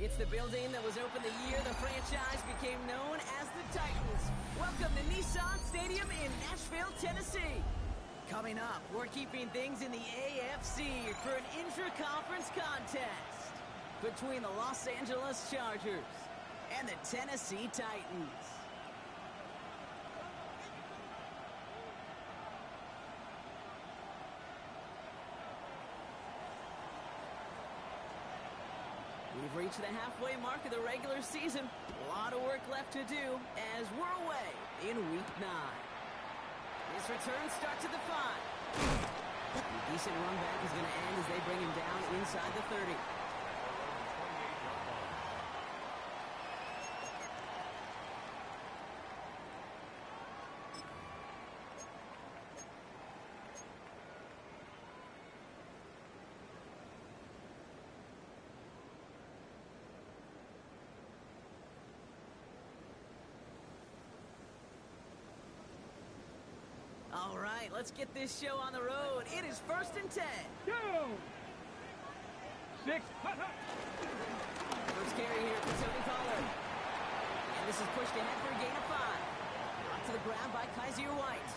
It's the building that was opened the year the franchise became known as the Titans. Welcome to Nissan Stadium in Nashville, Tennessee. Coming up, we're keeping things in the AFC for an intra-conference contest between the Los Angeles Chargers and the Tennessee Titans. We've reached the halfway mark of the regular season. A lot of work left to do as we're away in Week 9. This return starts at the 5. A decent run back is going to end as they bring him down inside the 30. All right, let's get this show on the road. It is 1st and 10. Go! 6. First carry here for Tony Pollard. And this is pushed ahead for a gain of 5. Brought to the ground by Kaiser White.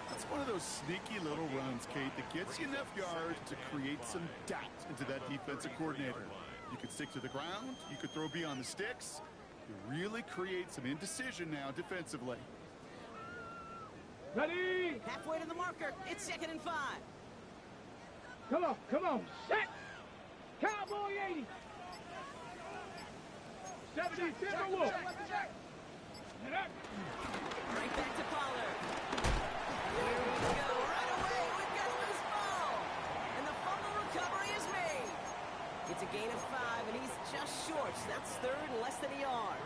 That's one of those sneaky little runs, Kate, that gets you enough yards to create some doubt into that defensive coordinator. You could stick to the ground. You could throw beyond the sticks. You really create some indecision now defensively. Ready? Halfway to the marker. It's 2nd and 5. Come on. Set. Cowboy 80. 70, Timberwolf. Right back to Pollard. Here we go. Right away, we've got a loose ball. And the fumble recovery is made. It's a gain of 5, and he's just short. So that's 3rd, less than a yard.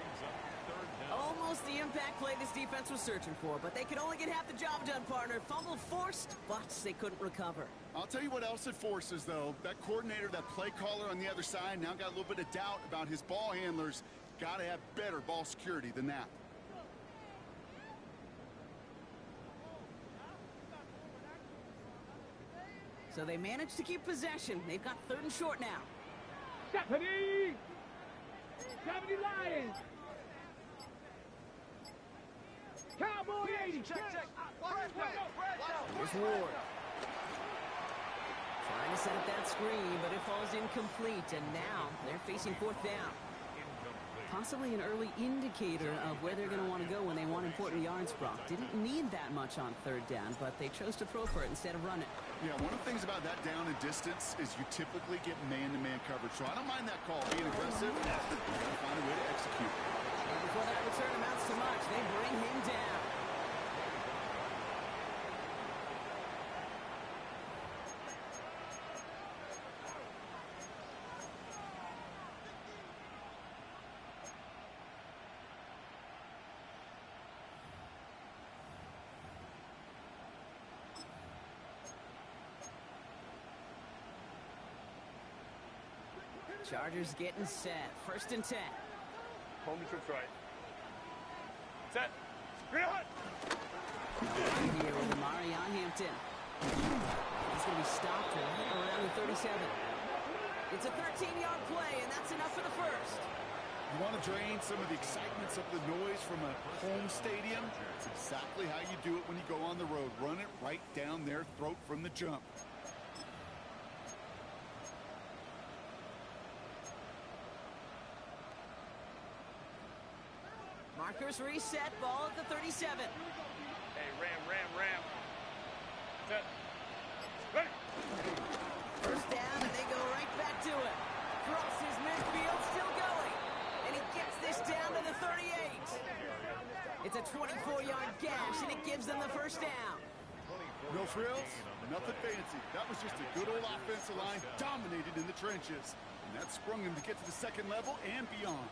Almost the impact play this defense was searching for, but they could only get half the job done, partner. Fumble forced, but they couldn't recover. I'll tell you what else it forces, though. That coordinator, that play caller on the other side, now got a little bit of doubt about his ball handlers. Got to have better ball security than that. So they managed to keep possession. They've got 3rd and short now. 70 Lions. Cowboy 80. Here's Ward. Trying to set up that screen, but it falls incomplete, and now they're facing 4th down. Possibly an early indicator of where they're going to want to go when they want important yards, Brock. Didn't need that much on 3rd down, but they chose to throw for it instead of run it. Yeah, one of the things about that down and distance is you typically get man-to-man coverage, so I don't mind that call. Being aggressive, you got to find a way to execute. And before that return amounts to much, they bring him down. Chargers getting set. 1st and 10. Home trips right. Set. Green hut. Here with Amari on Hampton. He's going to be stopped right around the 37. It's a 13-yard play, and that's enough for the 1st. You want to drain some of the excitement, some of the noise from a home stadium? It's exactly how you do it when you go on the road. Run it right down their throat from the jump. Markers reset, ball at the 37. Hey, ram. Set. Ready. 1st down, and they go right back to it. Crosses midfield, still going. And he gets this down to the 38. It's a 24-yard gash, and it gives them the 1st down. No frills, nothing fancy. That was just a good old offensive line dominated in the trenches. And that sprung him to get to the 2nd level and beyond.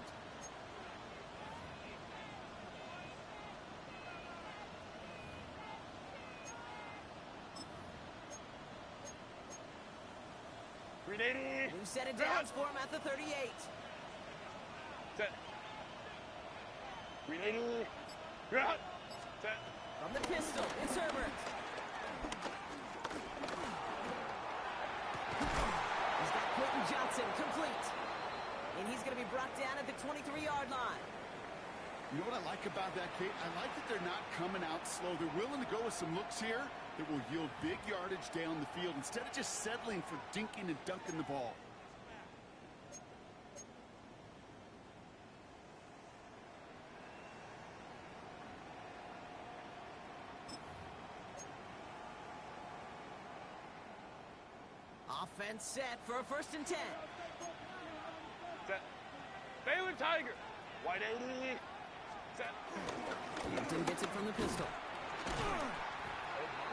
We've set it down for him at the 38. Set. 380. Set. From the pistol, it's Herbert. He's got Quentin Johnson complete. And he's going to be brought down at the 23-yard line. You know what I like about that, Kate? I like that they're not coming out slow. They're willing to go with some looks here that will yield big yardage down the field instead of just settling for dinking and dunking the ball. Offense set for a 1st and 10. Set. Baylor Tiger. White 80. Set. Hampton gets it from the pistol.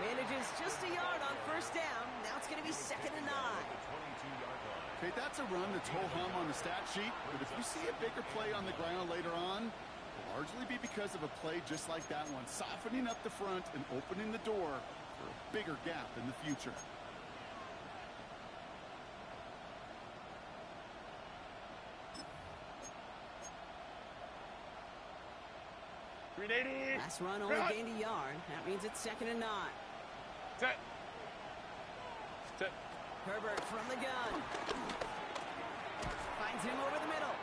Manages just a yard on 1st down. Now it's going to be 2nd and 9. Okay, that's a run that's ho-hum on the stat sheet, but if you see a bigger play on the ground later on, it'll largely be because of a play just like that one, softening up the front and opening the door for a bigger gap in the future. Last run only gained a yard. That means it's 2nd and 9. Set. Set. Herbert from the gun. Finds him over the middle.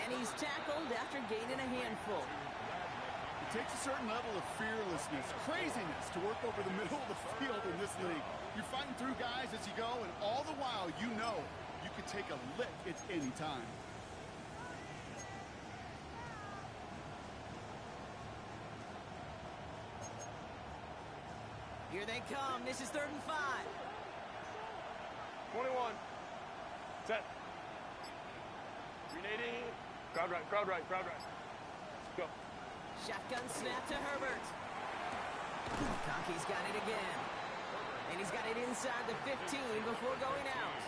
And he's tackled after gaining a handful. It takes a certain level of fearlessness, craziness to work over the middle of the field in this league. You're fighting through guys as you go, and all the while you know you can take a lick at any time. Here they come. This is 3rd and 5. 21. Set. 380. Crowd right, crowd right, crowd right. Go. Shotgun snap to Herbert. Conkey's got it again. And he's got it inside the 15 before going out.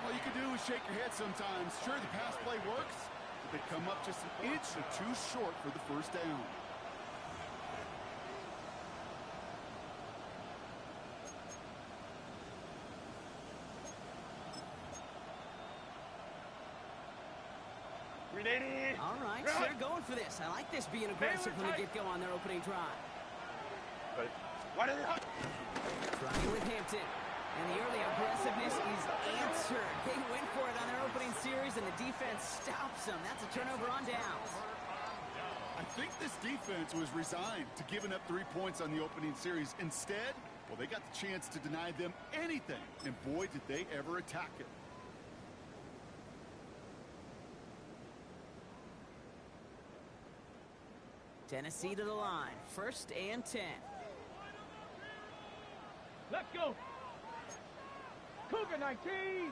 All you can do is shake your head sometimes. Sure, the pass play works, but they come up just an inch or two short for the 1st down. All right, so they're going for this. I like this being aggressive from the get-go on their opening drive. Ready? Why did it hot? Trying with Hampton. And the early aggressiveness is answered. They went for it on their opening series, and the defense stops them. That's a turnover on downs. I think this defense was resigned to giving up 3 points on the opening series. Instead, well, they got the chance to deny them anything, and boy, did they ever attack it. Tennessee to the line. 1st and 10. Let's go. Cougar 19.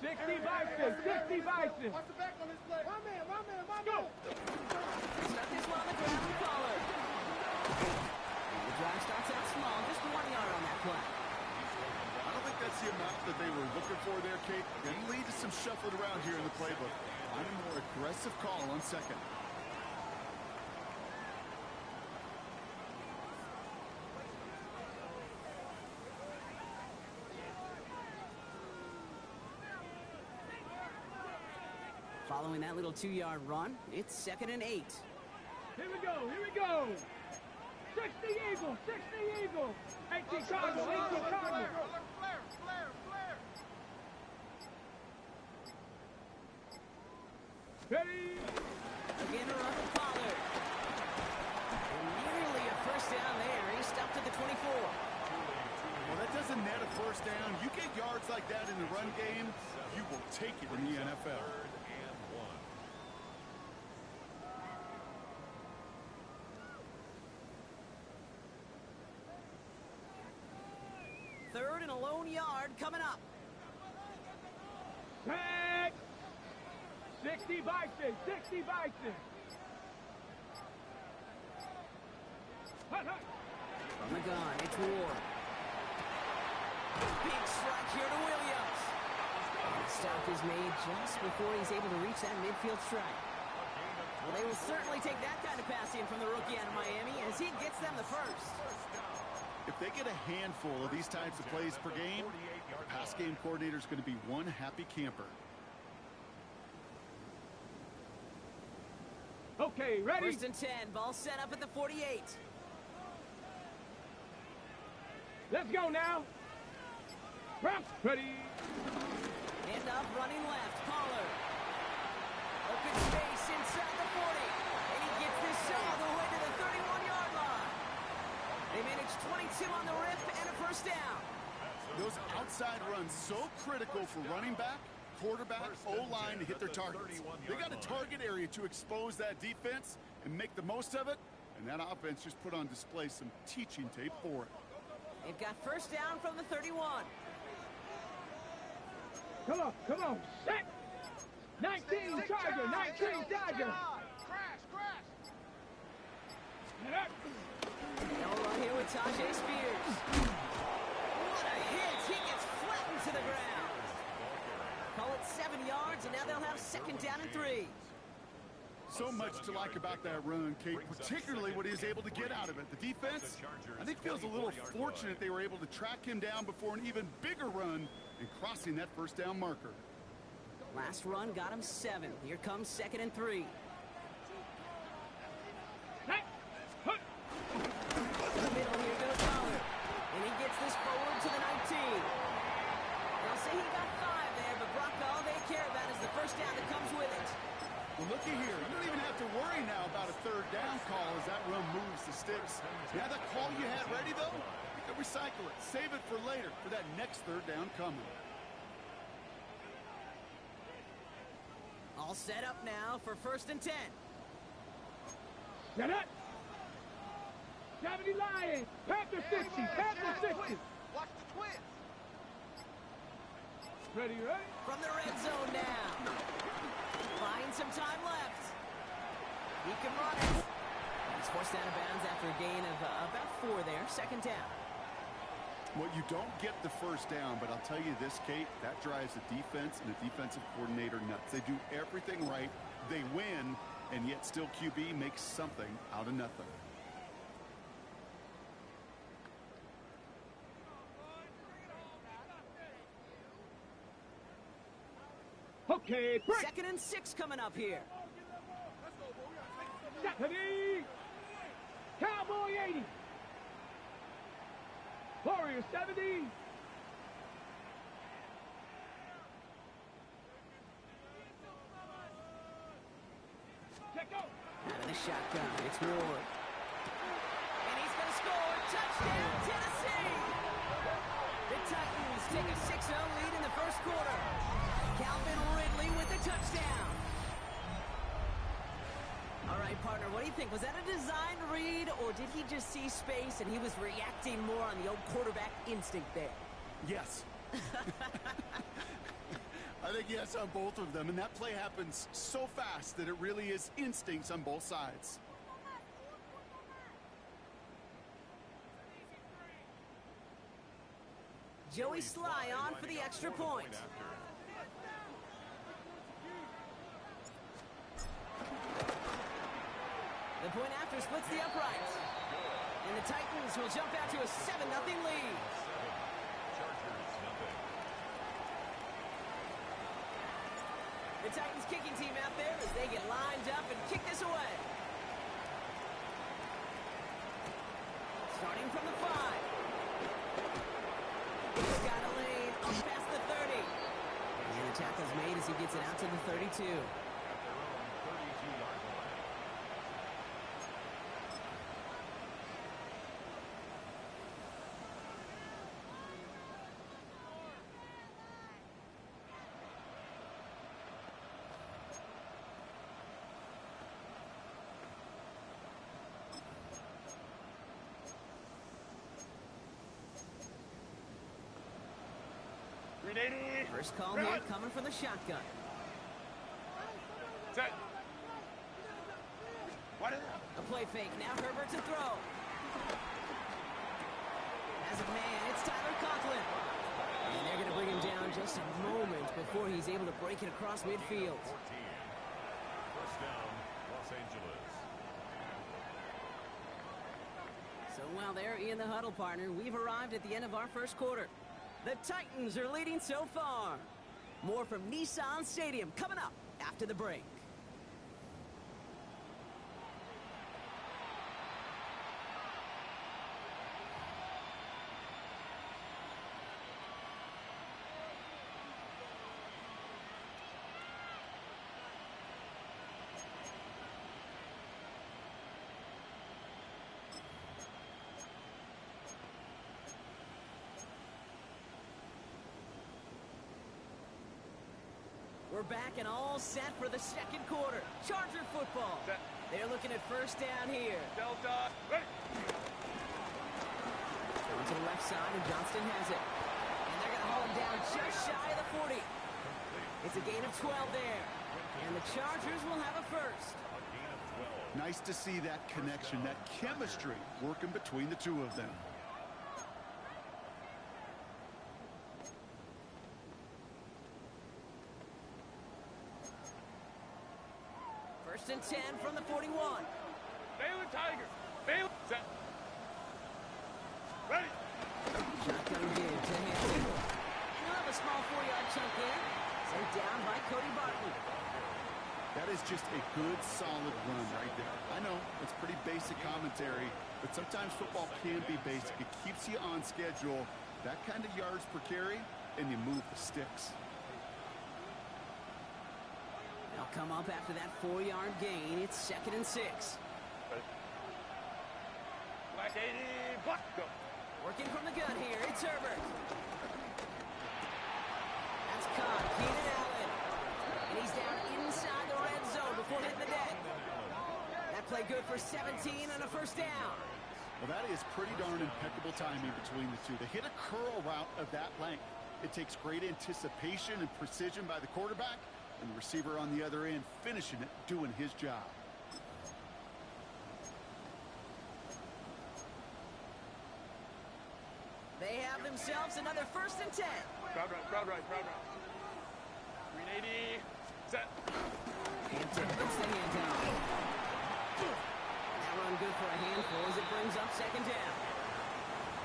60 Bison. 60 Bison. Watch the back on this play. My man. Go. Stuck this one on the ground with Pollard. The drive starts out small. Just 1 yard on that play. I don't think that's the amount that they were looking for there, Kate. Can lead to some shuffling around here in the playbook. Find a more aggressive call on 2nd. Following that little 2-yard run, it's 2nd and 8. Here we go. 60 Eagle. 60 Eagle. 18 Cardinal. 18 Cardinal. Ready. Again to run with Pollard. And nearly a 1st down there. He's stopped at the 24. Well, that doesn't net a 1st down. You get yards like that in the run game, you will take it in the NFL. 3rd and a lone yard coming up. Tag. 60 Bison. 60 Bison. Hut. From the gun, it's Ward. Big strike here to Williams. The stop is made just before he's able to reach that midfield strike. Well, they will certainly take that kind of pass in from the rookie out of Miami as he gets them the 1st. If they get a handful of these types of plays per game, the pass game coordinator is going to be one happy camper. Okay, ready? 1st and 10, ball set up at the 48. Let's go now. Ready. And enough, running left. Pollard. Open space inside the 40. And he gets this all the way to the 31-yard line. They managed 22 on the rip and a first down. Those outside runs so critical for running back, quarterback, O-line to hit their targets. They got a target area to expose that defense and make the most of it, and that offense just put on display some teaching tape for it. They've got first down from the 31. Come on, set! 19 Tiger, 19 Tiger! They'll run here with Tajay Spears. What a hit! He gets flattened to the ground. Call it 7 yards, and now they'll have second down and 3. So much to like about that run, Kate, particularly what he was able to get out of it. The defense, I think, feels a little fortunate they were able to track him down before an even bigger run and crossing that first down marker. Last run got him 7. Here comes second and 3. The middle, here goes Pollard. And he gets this forward to the 19. They'll say he got 5 there, but Brock, all they care about is the first down that comes with it. Well, looky here. You don't even have to worry now about a third down call as that run moves the sticks. Yeah, that call you had ready, though, you can recycle it. Save it for later for that next third down coming. All set up now for first and 10. Set up! 70 Lions! Panther 60! Panther 60! Watch the twins! Ready? From the red zone now. Finds some time left. He can run it. He's forced out of bounds after a gain of about 4 there. Second down. Well, you don't get the first down, but I'll tell you this, Kate, that drives the defense and the defensive coordinator nuts. They do everything right. They win, and yet still QB makes something out of nothing. Okay, break! Second and 6 coming up here. 70! Cowboy 80! Warrior 70! Check out! Out of the shotgun, it's Ward. And he's going to score. Touchdown, Tennessee! The Titans take a 6-0 lead in the first quarter. Calvin Ridley with the touchdown. All right, partner, what do you think? Was that a design read, or did he just see space and he was reacting more on the old quarterback instinct there? Yes. I think yes on both of them, and that play happens so fast that it really is instincts on both sides. Joey Sly on for the extra point. The point after splits the uprights. And the Titans will jump out to a 7-0 lead. The Titans kicking team out there as they get lined up and kick this away. Starting from the 5. He's got a lane up past the 30. And the tackle's made as he gets it out to the 32. First call here coming from the shotgun. Set. A play fake. Now Herbert to throw. As a man, it's Tyler Conklin. And they're going to bring him down just a moment before he's able to break it across midfield. First down, Los Angeles. So while they're in the huddle, partner, we've arrived at the end of our first quarter. The Titans are leading so far. More from Nissan Stadium coming up after the break. We're back and all set for the second quarter. Charger football. Set. They're looking at first down here. Delta. Ready. Going to the left side, and Johnston has it. And they're going to haul him down just shy of the 40. It's a gain of 12 there. And the Chargers will have a first. A gain of 12. Nice to see that connection, that chemistry working between the two of them. First and 10 from the 41. Baylor Tigers. Baylor. Set. Ready. Shotgun give to Hampton. And he'll have a small 4-yard chunk there. Sent down by Cody Barton. That is just a good, solid run right there. I know, it's pretty basic commentary, but sometimes football can be basic. It keeps you on schedule, that kind of yards per carry, and you move the sticks. They'll come up after that 4-yard gain. It's 2nd and 6. Ready. Black 80. Block. Go. Working from the gun here, it's Herbert. That's caught, Keenan Allen. And he's down inside the red zone before hitting the deck. That play good for 17 and a first down. Well, that is pretty darn impeccable timing between the two. To hit a curl route of that length, it takes great anticipation and precision by the quarterback, and the receiver on the other end finishing it, doing his job. They have themselves another 1st and 10. Crowd right. Crowd right. Crowd right. 380. Set. Hampton gets the hand down. That run good for a handful as it brings up 2nd down.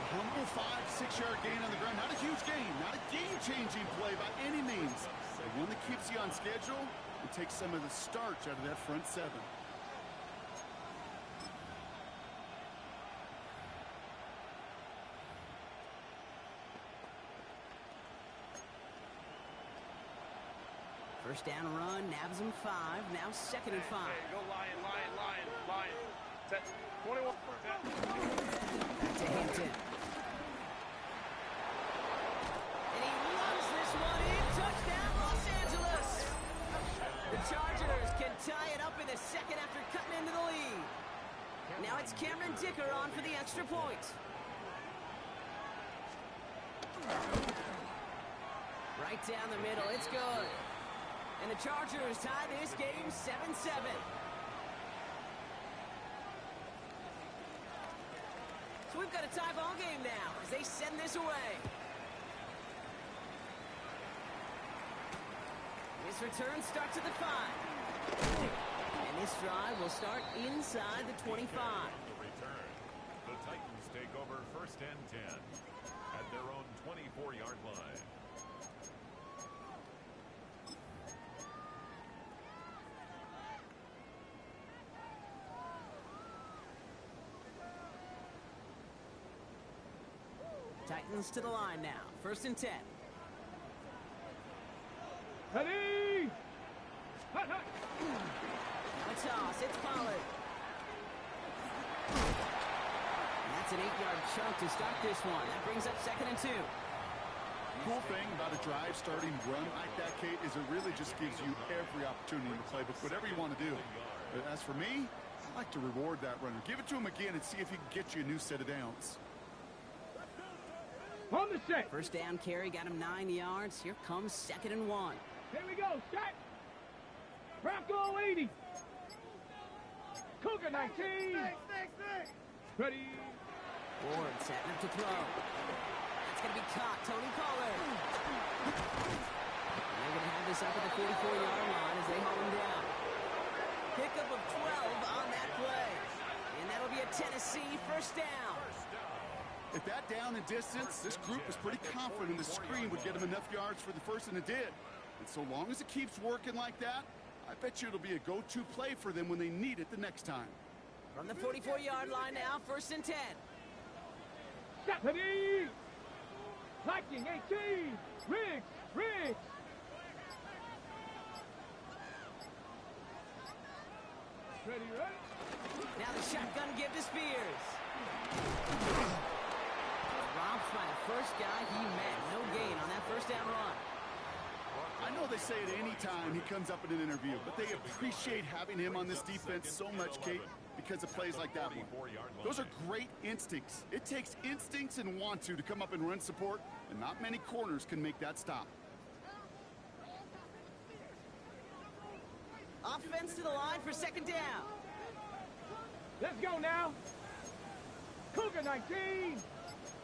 Humble 5-6-yard gain on the ground. Not a huge gain, not a game-changing play by any means. But one that keeps you on schedule and takes some of the starch out of that front seven. First down run, nabs him 5, now 2nd and 5. Hey, go Lion. Set. 21. Set. Back to Hampton. And he runs this one in. Touchdown, Los Angeles. The Chargers can tie it up in the second after cutting into the lead. Now it's Cameron Dicker on for the extra point. Right down the middle, it's good. And the Chargers tie this game 7-7. So we've got a tie ball game now as they send this away. This return starts at the 5. And this drive will start inside the 25. The return. The Titans take over 1st and 10 at their own 24-yard line. Titans to the line now. 1st and 10. Ready! Hut, hut. Now a toss. It's Pollard. And that's an 8-yard chunk to start this one. That brings up 2nd and 2. Cool thing about a drive starting run like that, Kate, is it really just gives you every opportunity in the playbook, whatever you want to do. But as for me, I like to reward that runner. Give it to him again and see if he can get you a new set of downs. On the set. First down carry got him 9 yards. Here comes 2nd and 1. Here we go. Set. Bronco 80. Cougar 19. Ready. Ward setting up to throw. That's going to be caught. Tony Pollard. And they're going to have this up at the 44-yard line as they haul him down. Pickup of 12 on that play. And that'll be a Tennessee first down. At that down and distance, this group was pretty confident the screen would get them enough yards for the first, and it did. And so long as it keeps working like that, I bet you it'll be a go-to play for them when they need it the next time. From the 44-yard line now, 1st and 10. Ready. Viking 18. Riggs. Ready. Now the shotgun give to Spears. Robbed by the first guy he met. No gain on that first down run. I know they say it any time he comes up in an interview, but they appreciate having him on this defense so much, Kate, because of plays like that one. Those are great instincts. It takes instincts and want to come up and run support, and not many corners can make that stop. Offense to the line for second down. Let's go now. Cougar 19.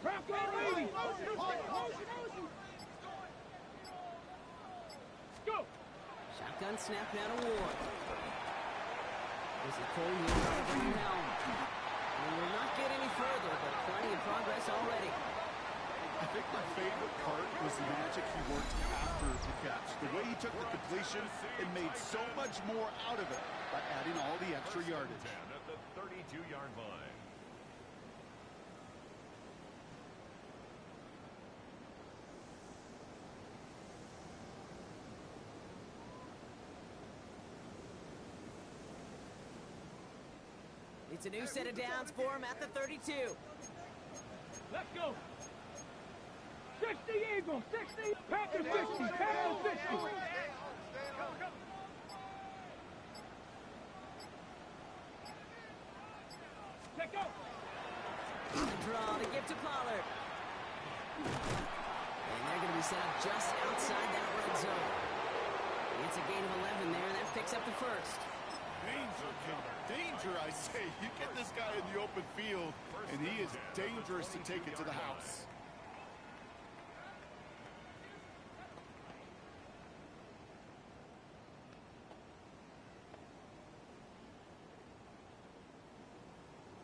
Bronco 80. Go. Shotgun snap now to Ward. There's a cold wind on the helm. We will not get any further, but plenty of progress already. I think my favorite part was the magic he worked after the catch. The way he took the completion and made so much more out of it by adding all the extra yardage. At the 32-yard line. It's a new set of downs for him at the 32. Let's go. 60 Eagles, 60, Panthers 60, Panthers 60. Let go. Draw to give to Pollard. And they're going to be set up just outside that red zone. It's a gain of 11 there, and that picks up the first. Danger, Killer. Danger, I say. You get this guy in the open field, and he is dangerous to take it to the house.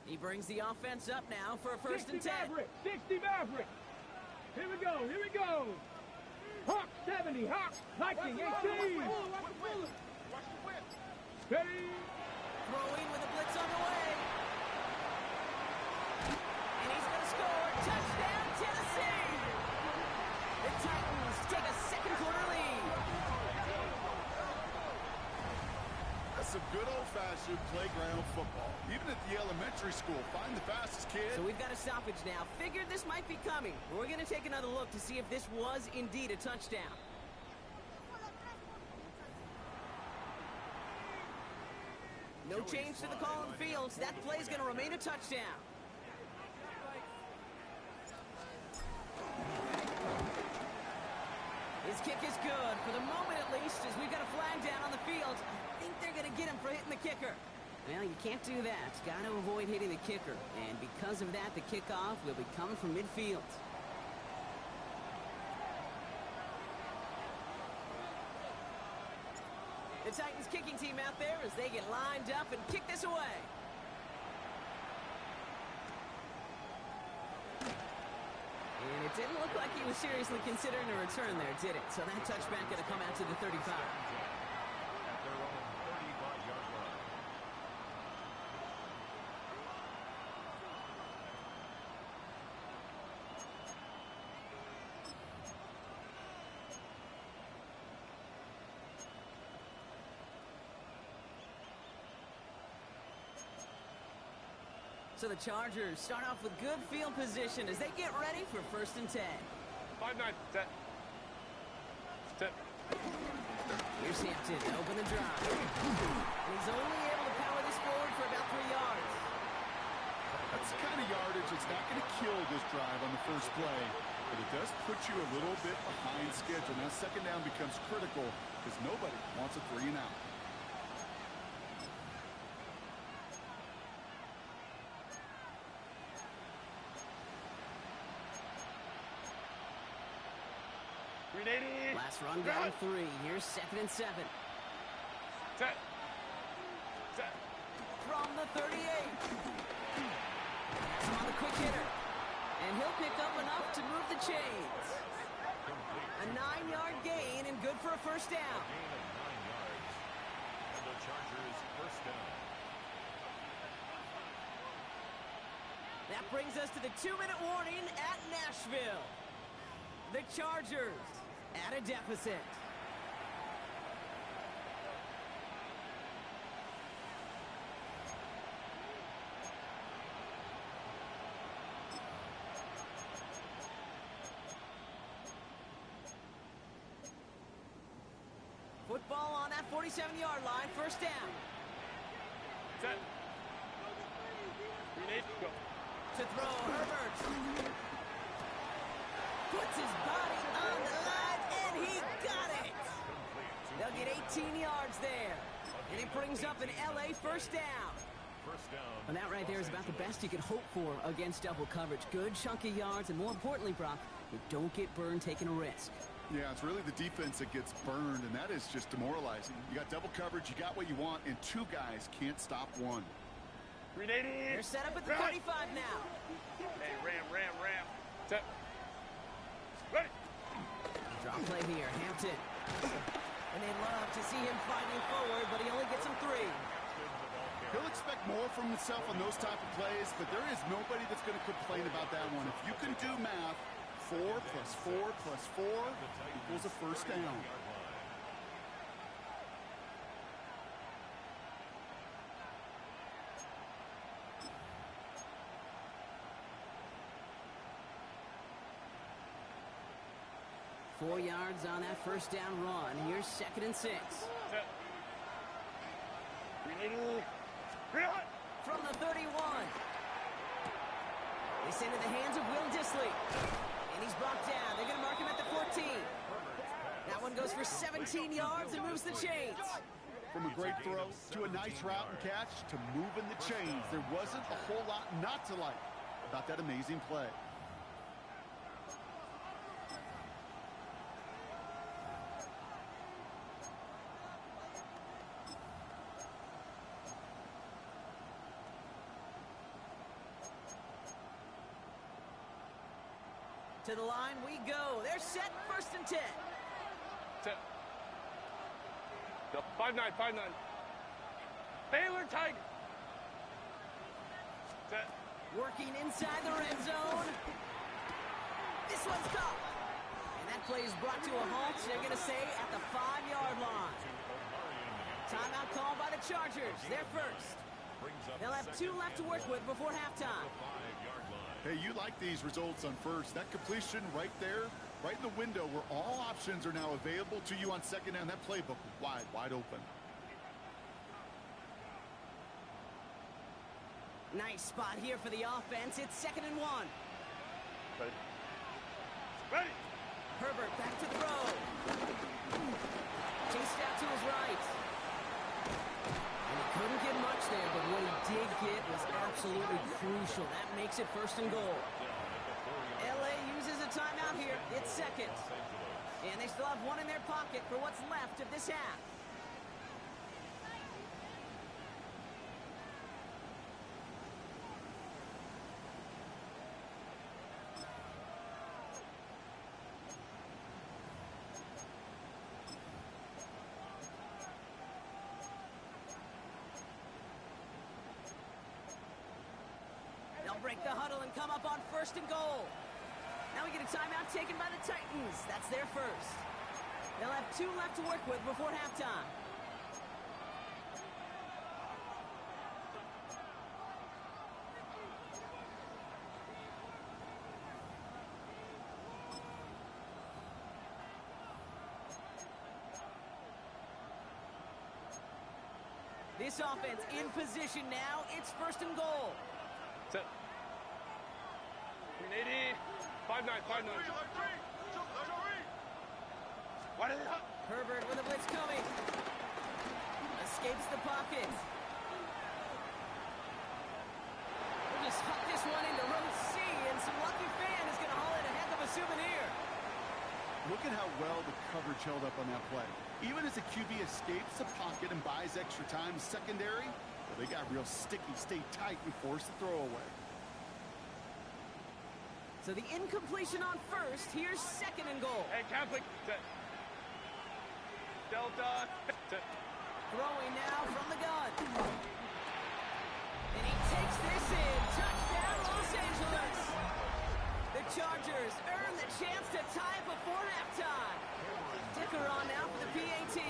He brings the offense up now for a first and 10. Maverick, 60 Maverick. Here we go, here we go. Hawk 70, Hawk, Viking 18. Steady. Throwing with a blitz on the way. And he's going to score. Touchdown, Tennessee. The Titans take a second quarter lead. That's some good old-fashioned playground football. Even at the elementary school, find the fastest kid. So we've got a stoppage now. Figured this might be coming. We're going to take another look to see if this was indeed a touchdown. No change to the call on fields. That play's going to remain a touchdown. His kick is good, for the moment at least, as we've got a flag down on the field. I think they're going to get him for hitting the kicker. Well, you can't do that. Got to avoid hitting the kicker. And because of that, the kickoff will be coming from midfield. The Titans kicking team out there as they get lined up and kick this away. And it didn't look like he was seriously considering a return there, did it? So that touchback going to come out to the 35. At their own 35-yard line. So the Chargers start off with good field position as they get ready for first and 10. 5-9, set. Set. Here's Hampton to open the drive. And he's only able to power this forward for about 3 yards. That's the kind of yardage that's not going to kill this drive on the first play, but it does put you a little bit behind schedule. Now second down becomes critical because nobody wants a 3 and out. Last run down 3. Here's second and 7. Set. Set. From the 38. That's on the quick hitter. And he'll pick up enough to move the chains. A 9-yard gain and good for a first down. Gain of 9 yards. And the Chargers first down. That brings us to the 2-minute warning at Nashville. The Chargers at a deficit. 47-yard line, first down. Set. Grenade, go. To throw, Herbert. Puts his body on the line, and he got it. They'll get 18 yards there. And it brings up an LA first down. First down. And that right there is about the best you could hope for against double coverage. Good chunky yards, and more importantly, Brock, you don't get burned taking a risk. Yeah, it's really the defense that gets burned, and that is just demoralizing. You got double coverage, you got what you want, and two guys can't stop one. Grenade. They're set up at the 35 now. Hey, ram. Set. Ready. Drop play here, Hampton. And they'd love to see him fighting forward, but he only gets him 3. He'll expect more from himself on those type of plays, but there is nobody that's going to complain about that one. If you can do math, 4 plus 4 plus 4 equals a first down. Four yards on that first down run. Here's 2nd and 6. Set. Grenade. Grenade. From the 31. They send in the hands of Will Dissly. And he's brought down. They're going to mark him at the 14. That one goes for 17 yards and moves the chains. From a great throw to a nice route and catch to moving the chains, there wasn't a whole lot not to like about that amazing play. To the line we go. They're set, 1st and 10. Set. Go. 5-9. Baylor Tiger. Set. Working inside the red zone. This one's caught. And that play is brought to a halt, they're going to say, at the 5-yard line. Timeout called by the Chargers. They're first. They'll have 2 left to work with before halftime. Hey, you like these results on first. That completion right there, right in the window where all options are now available to you on second down. That playbook wide open. Nice spot here for the offense. It's 2nd and 1. Ready. Herbert back to throw. Chased out to his right. And he couldn't get much there, but what he did get was absolutely crucial. That makes it 1st and goal. LA uses a timeout here. It's 2nd. And they still have 1 in their pocket for what's left of this half. Break the huddle and come up on 1st and goal. Now we get a timeout taken by the Titans. That's their first. They'll have 2 left to work with before halftime. This offense in position now. It's 1st and goal. Set. Grenade. 5-9. What is it? Herbert with a blitz coming. Escapes the pocket. We'll just huck this one into row C, and some lucky fan is going to haul in a heck of a souvenir. Look at how well the coverage held up on that play. Even as the QB escapes the pocket and buys extra time, secondary, well, they got real sticky, stay tight, and force the throw away. So the incompletion on 1st. Here's 2nd and goal. Hey, Catholic. Set. Delta. Set. Throwing now from the gun. And he takes this in. Touchdown, Los Angeles. The Chargers earn the chance to tie it before halftime. Ticker on now for the PAT.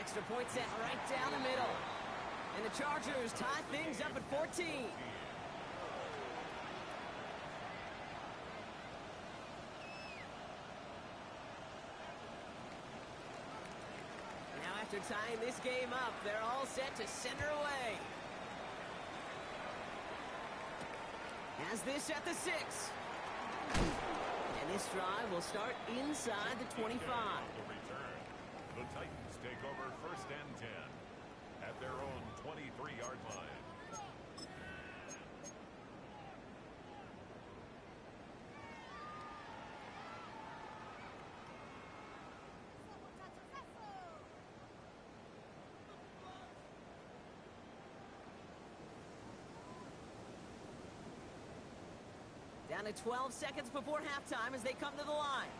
Extra point set right down the middle. And the Chargers tie things up at 14. After tying this game up, they're all set to center away. Has this at the 6. And this drive will start inside the 25. The return. The Titans take over first and 10 at their own 23-yard line. Down to 12 seconds before halftime as they come to the line.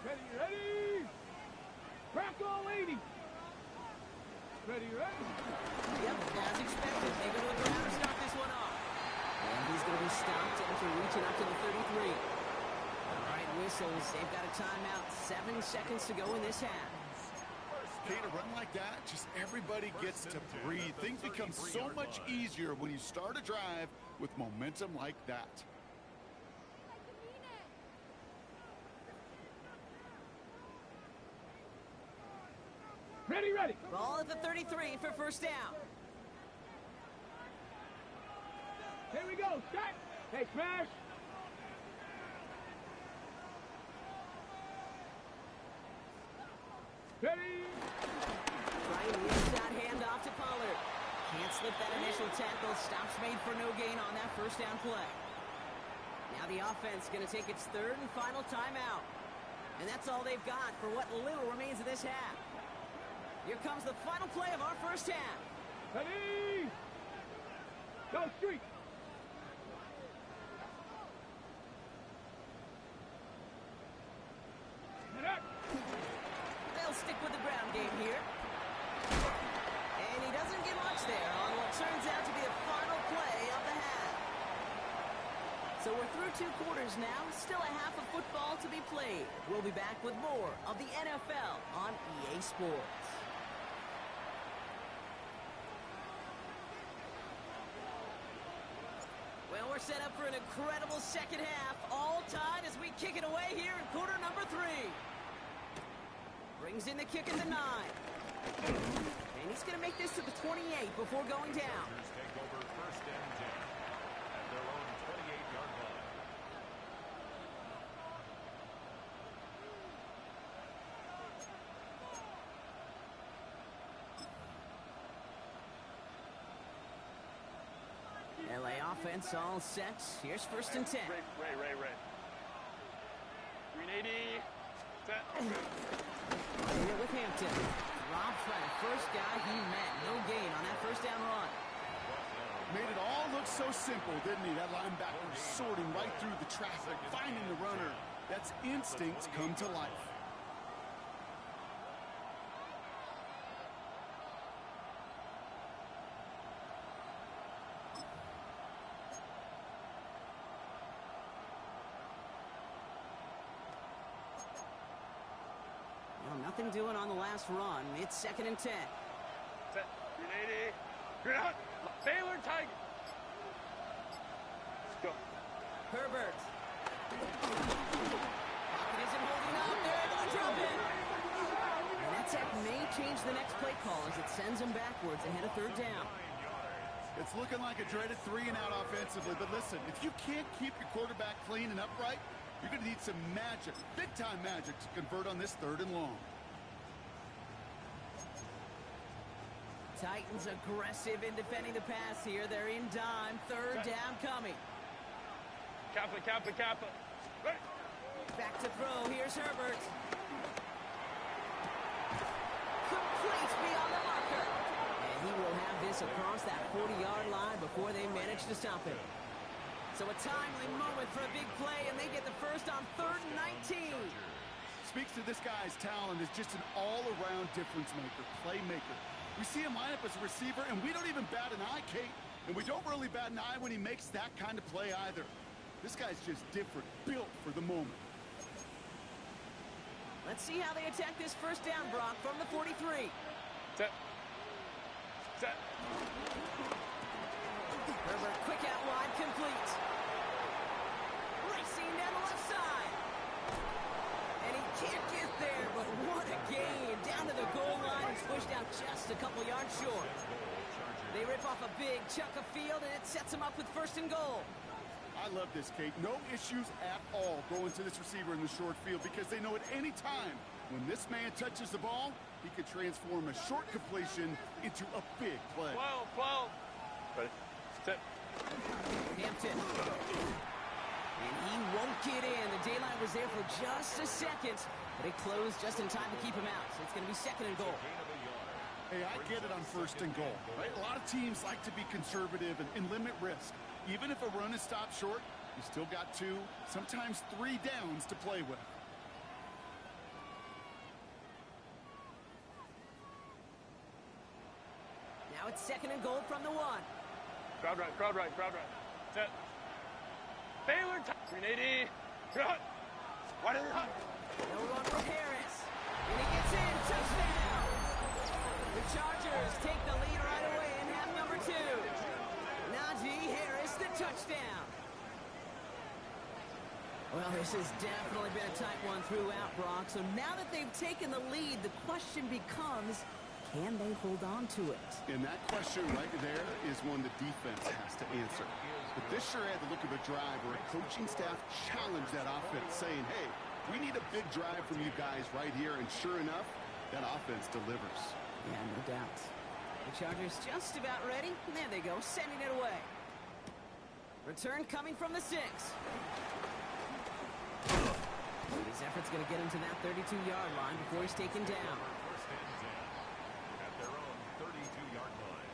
Ready, ready! Crack all 80! Ready, ready? Yep, as expected, they go to the ground to start this one off. And he's going to be stopped after reaching up to the 33. All right, whistles. They've got a timeout. 7 seconds to go in this half. Kate, a run like that, just everybody gets to breathe. Things become so much easier when you start a drive with momentum like that. Ready, ready! Ball at the 33 for first down. Here we go, set! Hey, smash! Ready! Trying the inside handoff to Pollard. Can't slip that initial tackle. Stops made for no gain on that first down play. Now the offense going to take its third and final timeout. And that's all they've got for what little remains of this half. Here comes the final play of our first half. Ready! Go street! They'll stick with the ground game here. And he doesn't get much there on what turns out to be the final play of the half. So we're through 2 quarters now. Still a half of football to be played. We'll be back with more of the NFL on EA Sports. Well, we're set up for an incredible second half. All tied as we kick it away here in quarter number 3. Brings in the kick at the 9. And he's going to make this to the 28 before going down. Chargers take over first and 10 at their own 28-yard line. LA offense all set. Here's first and 10. Ray. 380. Set. In it with Hampton. Drops by the first guy he met. No gain on that first down run. Made it all look so simple, didn't he? That linebacker sorting right through the traffic, finding the runner. That's instinct come to life. Well, nothing doing on the last run. It's second and 10. Set. 380. You're out. Baylor Tiger. Let's go. Herbert. Pocket isn't holding up. They're able to drop it. And that sack may change the next play call as it sends them backwards ahead of third down. It's looking like a dreaded 3-and-out offensively, but listen, if you can't keep your quarterback clean and upright, you're going to need some magic, big-time magic, to convert on this 3rd and long. Titans aggressive in defending the pass here. They're in dime. Third down coming. Kappa. Right. Back to throw. Here's Herbert. Complete beyond the marker. And he will have this across that 40-yard line before they manage to stop him. So a timely moment for a big play, and they get the first on 3rd and 19. Speaks to this guy's talent as just an all-around difference maker, playmaker. We see him line up as a receiver, and we don't even bat an eye, Kate. And we don't really bat an eye when he makes that kind of play either. This guy's just different, built for the moment. Let's see how they attack this first down, Brock, from the 43. Set. Herbert, quick out wide, complete. Racing down the left side. And he can't get there, but what a gain off a big chunk of field, and it sets him up with 1st and goal. I love this, Kate. No issues at all going to this receiver in the short field because they know at any time when this man touches the ball, he could transform a short completion into a big play. 12. Ready, set. Hampton. And he won't get in. The daylight was there for just a second, but it closed just in time to keep him out. So it's going to be 2nd and goal. Hey, I get it on 1st and goal, right? A lot of teams like to be conservative and limit risk. Even if a run is stopped short, you still got 2, sometimes 3 downs to play with. Now it's 2nd and goal from the 1. Crowd right. Set. Baylor, 380. Hot. Wide in hot. No run for Harris. And he gets in. Touchdown. The Chargers take the lead right away in half number 2. Najee Harris, the touchdown. Well, this has definitely been a tight one throughout, Brock. So now that they've taken the lead, the question becomes, can they hold on to it? And that question right there is one the defense has to answer. But this sure had the look of a drive where a coaching staff challenged that offense, saying, hey, we need a big drive from you guys right here. And sure enough, that offense delivers. Yeah, no doubt. The Chargers just about ready. And there they go, sending it away. Return coming from the 6. His effort's going to get him to that 32-yard line before he's taken down. 1st and 10 at their own 32-yard line.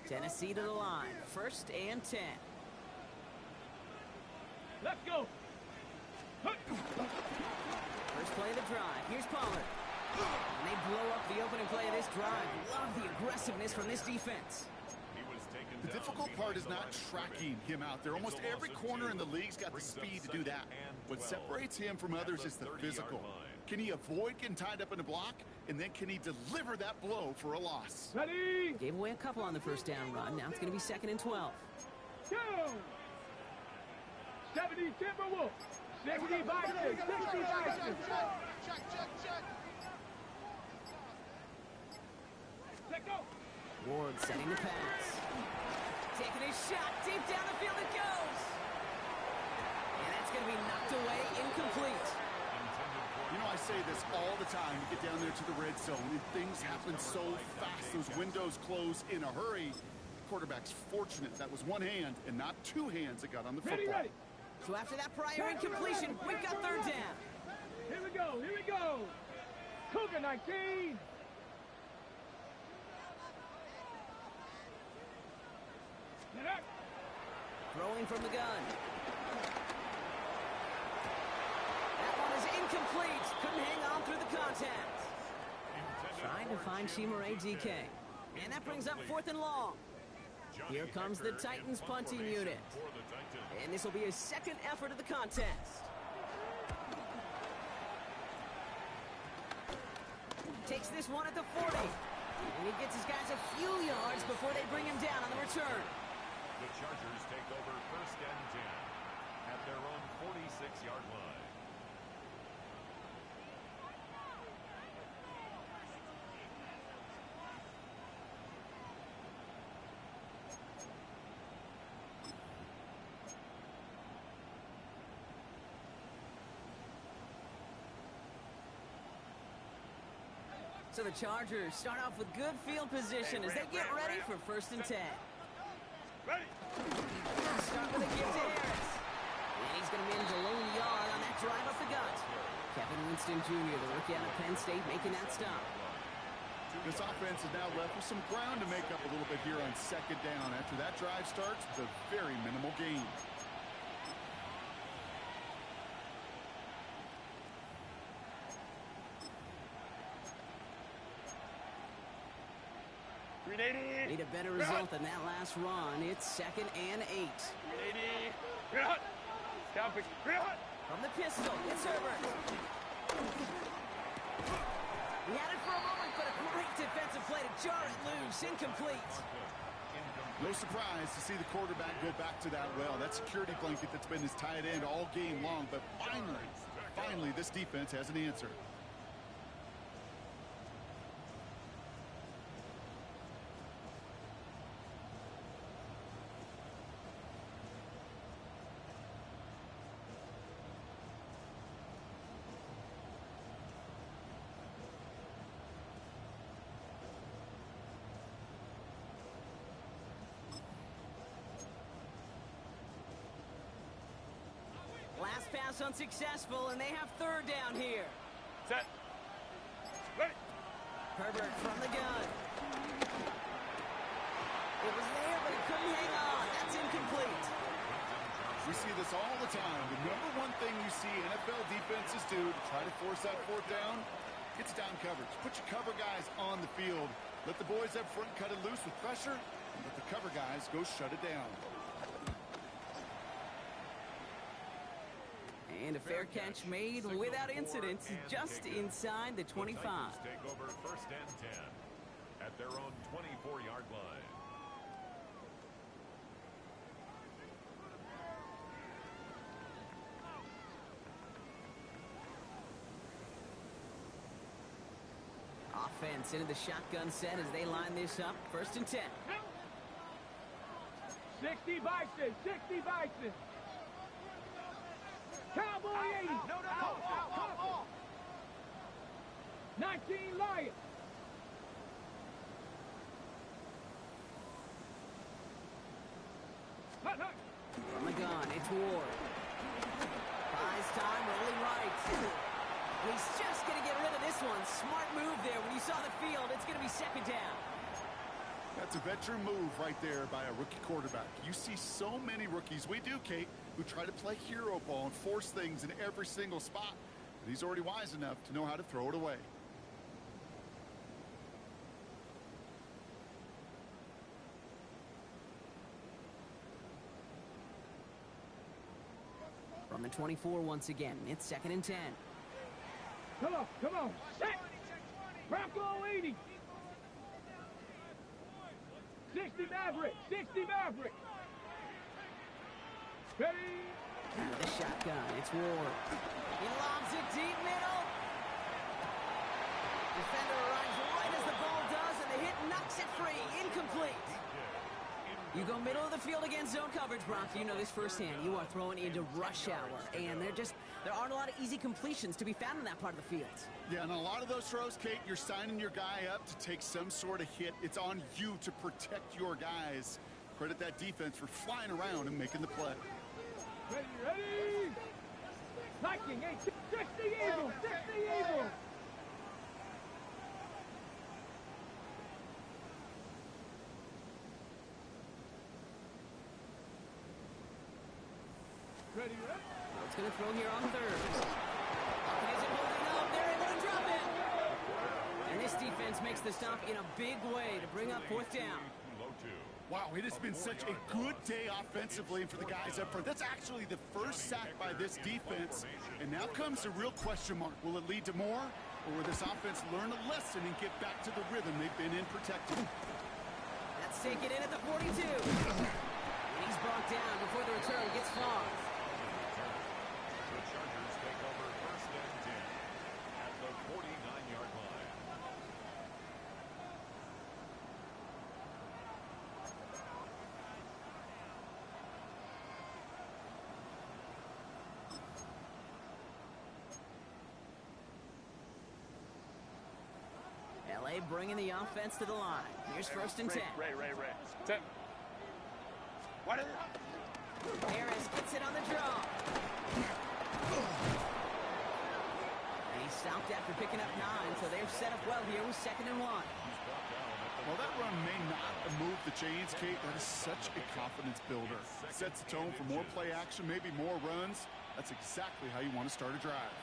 Tennessee to the line. 1st and 10. Let's go. First play of the drive. Here's Pollard. And they blow up the opening play of this drive. Love the aggressiveness from this defense. He was taken The down difficult part is behind not the line of tracking scrimmage. him out there. Almost It's a every loss of corner in 2. the league's got the Brings up speed to do 2nd that. and What 12 separates him from at others the is the 30-yard physical. line. Can he avoid getting tied up in a block? And then can he deliver that blow for a loss? Ready, Gave away a couple on the 1st down run. Now it's going to be 2nd and 12. go. 70 Timberwolves. 60 Vikings. 60 Vikings. Let go. Ward setting the pass. Taking his shot. Deep down the field it goes. And that's going to be knocked away. Incomplete. You know, I say this all the time. You get down there to the red zone, and things happen so fast. Those windows close in a hurry. Quarterback's fortunate that was one hand and not 2 hands that got on the football. Ready. So after that prior incompletion, we've got 3rd down. Here we go. Cougar 19. Get up. Throwing from the gun. That one is incomplete. Couldn't hang on through the contact. Trying to find Chimere DK. And that brings up 4th and long. Here comes the Titans punting unit. And this will be his 2nd effort of the contest. Takes this one at the 40. And he gets his guys a few yards before they bring him down on the return. The Chargers take over 1st and 10 at their own 46-yard line. So the Chargers start off with good field position as they get ready for 1st and 10. Ready. Start with a give to Harris. And he's going to manage a lone yard on that drive up the gut. Kevin Winston Jr., the rookie out of Penn State, making that stop. This offense is now left with some ground to make up a little bit here on 2nd down. After that drive starts, the very minimal gain. Need a better result than that last run. It's 2nd and 8. 380. Hot. Down pick. Hot. From the pistol, it's Herbert. He had it for a moment, but a great defensive play to jar it loose. Incomplete. No surprise to see the quarterback go back to that well. That security blanket that's been his tight end all game long. But finally, this defense has an answer. Last pass unsuccessful, and they have third down here. Set. Ready. Herbert from the gun. It was there, but he couldn't hang on. That's incomplete. We see this all the time. The number one thing you see NFL defenses do to try to force that fourth down, it's down coverage. Put your cover guys on the field. Let the boys up front cut it loose with pressure, and let the cover guys go shut it down. And a fair catch made without incident, just inside the 25. Titans take over first and 10 at their own 24-yard line. Offense into the shotgun set as they line this up. First and 10. 60 Bison, 60 Bison. Cowboy 80. No. 19 Lions. From the gun, it's Ward. Buys time, rolling right. He's just going to get rid of this one. Smart move there. When you saw the field, it's going to be second down. That's a veteran move right there by a rookie quarterback. You see so many rookies, we do, Kate, who try to play hero ball and force things in every single spot. But he's already wise enough to know how to throw it away. From the 24 once again, it's second and 10. Come on. Set. Bronco 80. 60 Maverick. Ready. Out of the shotgun, it's Ward. He lobs it deep middle. Defender arrives right as the ball does, and the hit knocks it free. Incomplete. You go middle of the field against zone coverage, Brock. You know this firsthand. You are throwing into rush hour, and there aren't a lot of easy completions to be found in that part of the field. Yeah, and a lot of those throws, Kate, you're signing your guy up to take some sort of hit. It's on you to protect your guys. Credit that defense for flying around and making the play. Ready. Viking 60 Eagle. 60 Eagle. Ready. It's going to throw here on third. He isn't holding up. They're able to drop it. And this defense makes the stop in a big way to bring up fourth down. Wow, it has been such a good day offensively for the guys up front. That's actually the first sack by this defense. And now comes the real question mark. Will it lead to more? Or will this offense learn a lesson and get back to the rhythm they've been in protecting? That's taken in at the 42. And he's brought down before the return gets far. The Chargers take over first and 10 at the 49-yard line. LA bringing the offense to the line. Here's first and 10. Ray. 10. What is it? Harris gets it on the draw. And he stopped after picking up 9, so they're set up well here with second and 1. Well, that run may not have moved the chains, Kate. That is such a confidence builder. Sets the tone for more play action, maybe more runs. That's exactly how you want to start a drive.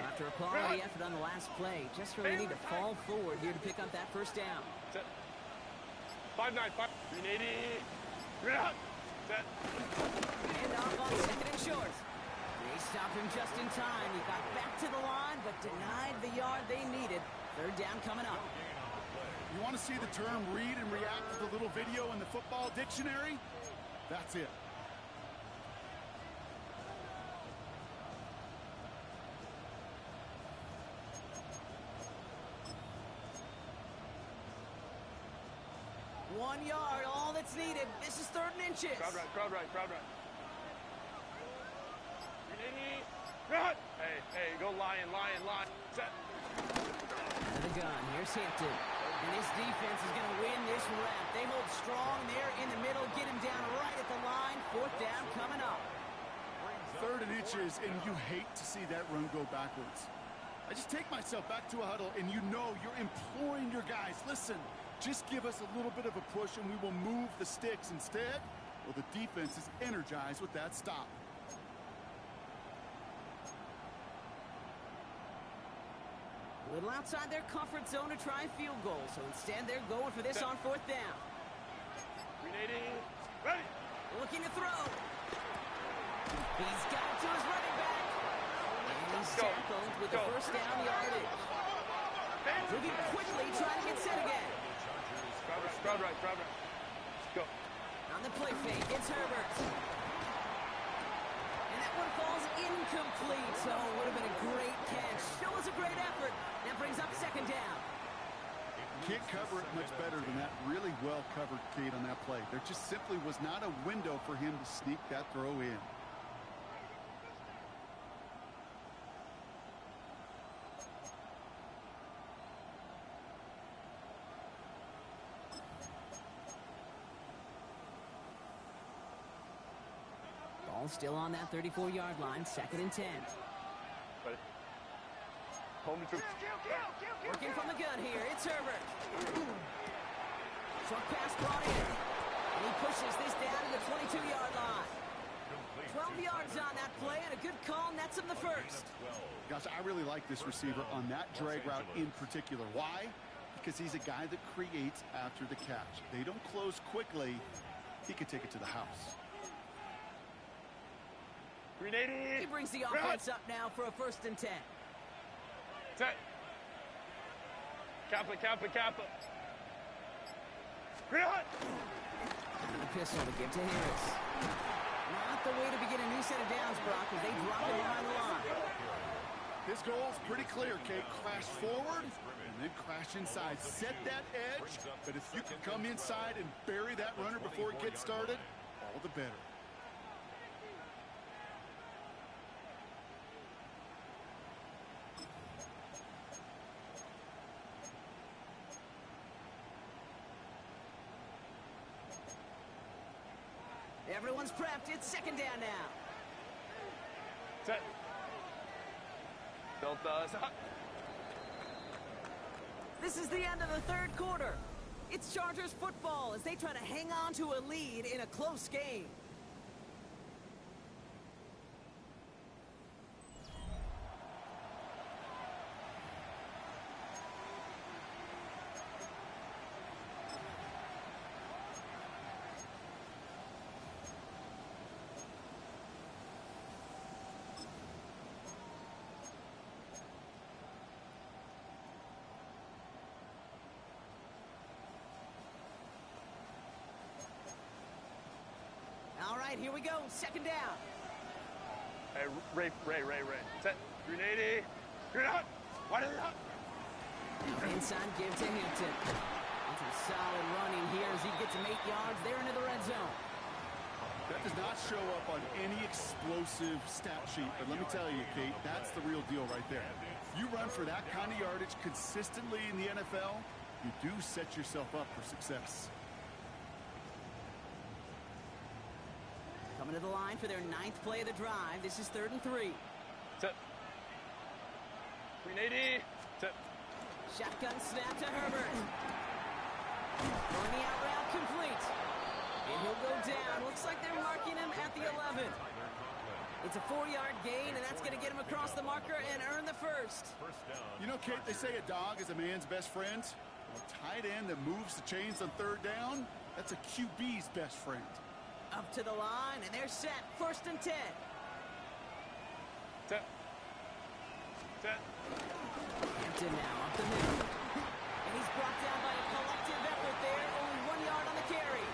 After a quality effort on the last play, just really need to fall forward here to pick up that first down. Set. 5-9. 380. Set. And off on second and short. They stopped him just in time. He got back to the line, but denied the yard they needed. Third down coming up. You want to see the term read and react to the little video in the football dictionary? That's it. One yard, all that's needed. This is third and inches. Crowd right, crowd right, crowd right. 380. Cut. Hey, go lion. Set. Out of the gun, here's Hampton. And this defense is going to win this round. They hold strong there in the middle, get him down right at the line. Fourth down coming up. Third and inches, and you hate to see that run go backwards. I just take myself back to a huddle, and you know you're imploring your guys, listen, just give us a little bit of a push, and we will move the sticks instead. Well, the defense is energized with that stop. A little outside their comfort zone to try field goal, so instead they're going for this on fourth down. 380. Ready. Looking to throw. He's got it to his running back. And he's tackled with the first down yardage. Moving quickly, trying to get set again. Crowd right. Go. On the play fake, it's Herbert. And that one falls incomplete. So it would have been a great catch. Still was a great effort. That brings up second down. Can't cover it much better than that. Really well covered, Kate, on that play. There just simply was not a window for him to sneak that throw in. Ball still on that 34-yard line, second and 10. Ready. Home to Working from the gun here, it's Herbert. Short pass brought in. And he pushes this down to the 22-yard line. 12 yards on that play, and a good call nets him the first. Gosh, I really like this receiver on that drag route in particular. Why? Because he's a guy that creates after the catch. They don't close quickly. He could take it to the house. 380. He brings the offense up now for a first and 10. Set. Kappa. Cut. The pistol to give to Harris. Not the way to begin a new set of downs, Brock, as they drop him behind the line. His goal's pretty clear, Kate. Crash forward and then crash inside. Set that edge, but if you can come inside and bury that runner before it gets started, all the better. Everyone's prepped. It's second down now. Set. Built us up. This is the end of the third quarter. It's Chargers football as they try to hang on to a lead in a close game. All right, here we go. Second down. Hey, Ray. Set. 380. Cut. Wide out. Inside give to Hampton. And some solid running here as he gets him 8 yards there into the red zone. That does not show up on any explosive stat sheet, but let me tell you, Kate, that's the real deal right there. You run for that kind of yardage consistently in the NFL, you do set yourself up for success. Coming to the line for their 9th play of the drive. This is 3rd and 3. Set. 380. Set. Shotgun snap to Herbert. Throwing the out route complete. And he'll go down. Looks like they're marking him at the 11. It's a 4-yard gain, and that's going to get him across the marker and earn the first. You know, Kate, they say a dog is a man's best friend. A tight end that moves the chains on 3rd down, that's a QB's best friend. Up to the line, and they're set. 1st and 10. Set. Set. Hampton now up the middle. And he's brought down by a collective effort there. Only 1 yard on the carry.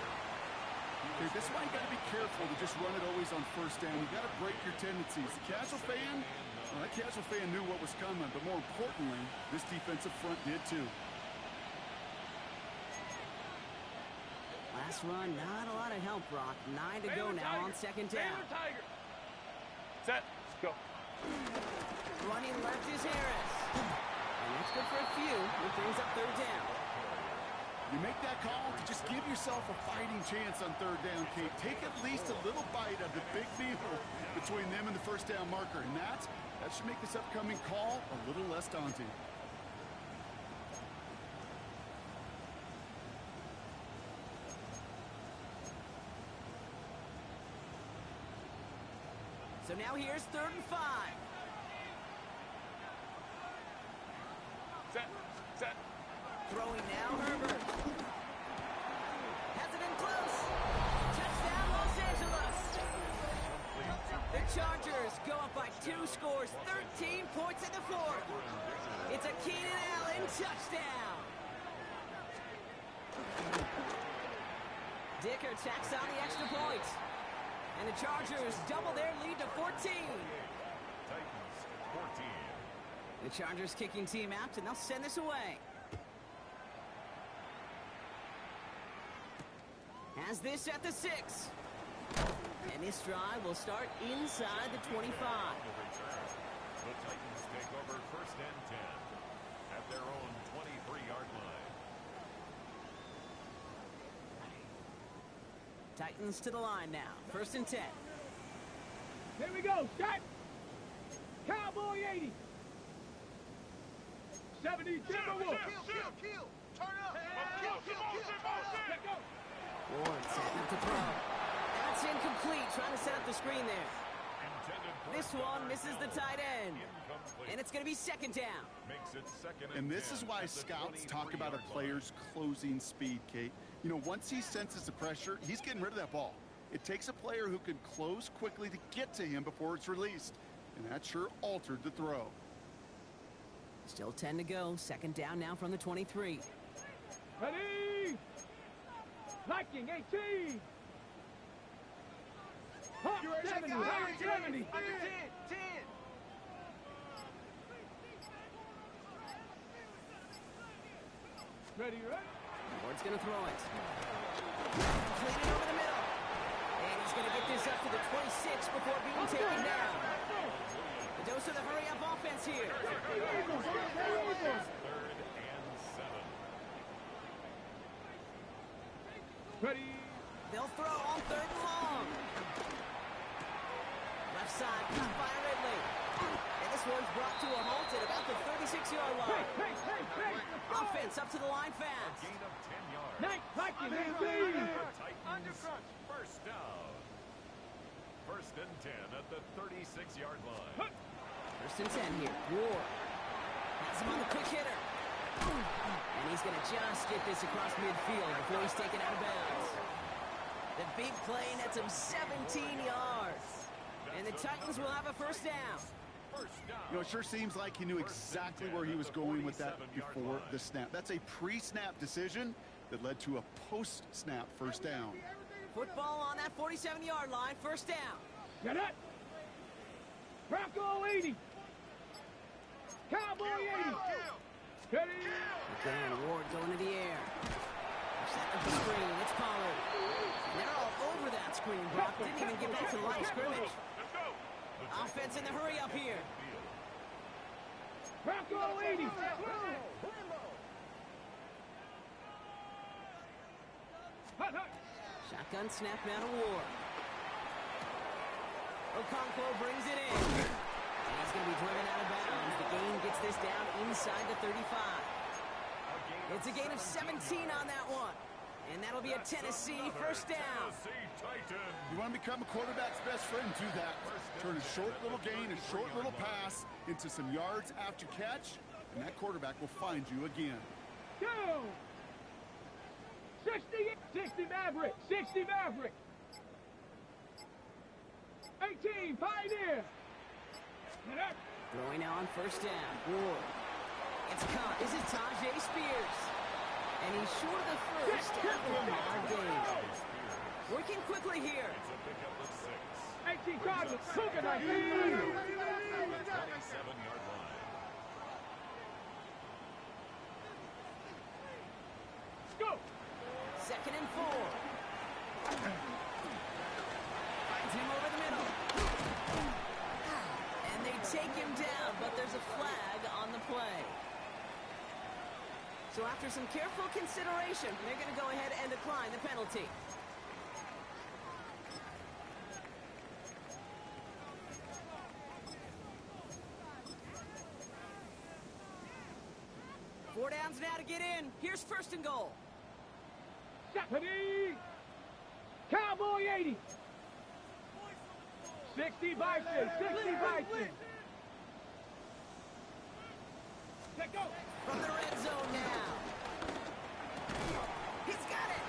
Okay, this is why you got to be careful to just run it always on 1st down. You got to break your tendencies. The casual fan, well, that casual fan knew what was coming, but more importantly, this defensive front did too. Last run, not a lot of help, Brock. 9 to go now on 2nd down. Tiger. Set. Go. Running left is Harris. And that's good for a few. It brings up 3rd down. You make that call to just give yourself a fighting chance on 3rd down, Kate. Take at least a little bite of the big meal between them and the 1st down marker. And that should make this upcoming call a little less daunting. So now here's 3rd and 5. Set. Set. Throwing now, Herbert. Has it in close. Touchdown, Los Angeles. The Chargers go up by 2 scores, 13 points in the 4th. It's a Keenan Allen touchdown. Dicker tacks on the extra point. And the Chargers double their lead to 14. Titans 14. The Chargers kicking team out, and they'll send this away. Has this at the 6. And this drive will start inside the 25. The Titans take over 1st and 10 at their own 23-yard line. Titans to the line now. 1st and 10. Here we go. Set. Cowboy 80. 70 Timberwolves. Kill. Turn up. Let go. Ward setting up to throw. That's incomplete. Trying to set up the screen there. This one misses the tight end. And it's going to be 2nd down. Makes it 2nd And this 10 is why at the scouts talk about a 23-yard player's closing speed, Kate. You know, once he senses the pressure, he's getting rid of that ball. It takes a player who can close quickly to get to him before it's released. And that sure altered the throw. Still 10 to go. 2nd down now from the 23. Ready. Viking 18. Hawk 70. Hawk 70. Under 10. Ready. Ward's going to throw it. Completed over the middle. And he's going to get this up to the 26 before being taken down. The dose of the hurry-up offense here. 3rd and 7. Ready. They'll throw on 3rd and long. Left side, caught by Ridley. And this one's brought to a halt at about the 36-yard line. Hey. Offense up to the line fast. Gain of 10 yards. Nice. Viking 18. Titans 1st down. 1st and 10 at the 36-yard line. 1st and 10 here. Ward has him on the quick hitter. And he's going to just get this across midfield before he's taken out of bounds. The big play nets him 17 yards. And the Titans will have a 1st down. You know, it sure seems like he knew exactly where he was going with that before the snap. That's a pre-snap decision that led to a post-snap 1st down. Football on that 47-yard line. 1st down. Get it. Bronco 80. Cowboy 80. Ready. Again, Ward going to the air. Set up the screen. It's Pollard. And they're all over that screen. Brock didn't even get back to the line of scrimmage. Offense in the hurry up here. Bronco 80. Shotgun snap now to Ward. Okonkwo brings it in. And he's going to be driven out of bounds. The gain gets this down inside the 35. It's a gain of 17 on that one. And that'll be a Tennessee 1st down. You want to become a quarterback's best friend, do that. Turn a short little gain, a short little pass into some yards after catch, and that quarterback will find you again. Go. 60 Maverick. 60 Maverick. 18, Pioneer. Get up. Throwing now on first down. Ward. It's caught. This is Tajay Spears. And he's short of the first out of the Lamar game. Working quickly here. It's a pickup of 6. 18 Cardinals. Cooking like 27-yard line. Let's go. 2nd and 4. Finds him over the middle. And they take him down, but there's a flag on the play. So after some careful consideration, they're going to go ahead and decline the penalty. Four downs now to get in. Here's 1st and goal. Stephanie. Cowboy 80. 60 Bison. 60 Bison. Let go. From the red zone now. He's got it.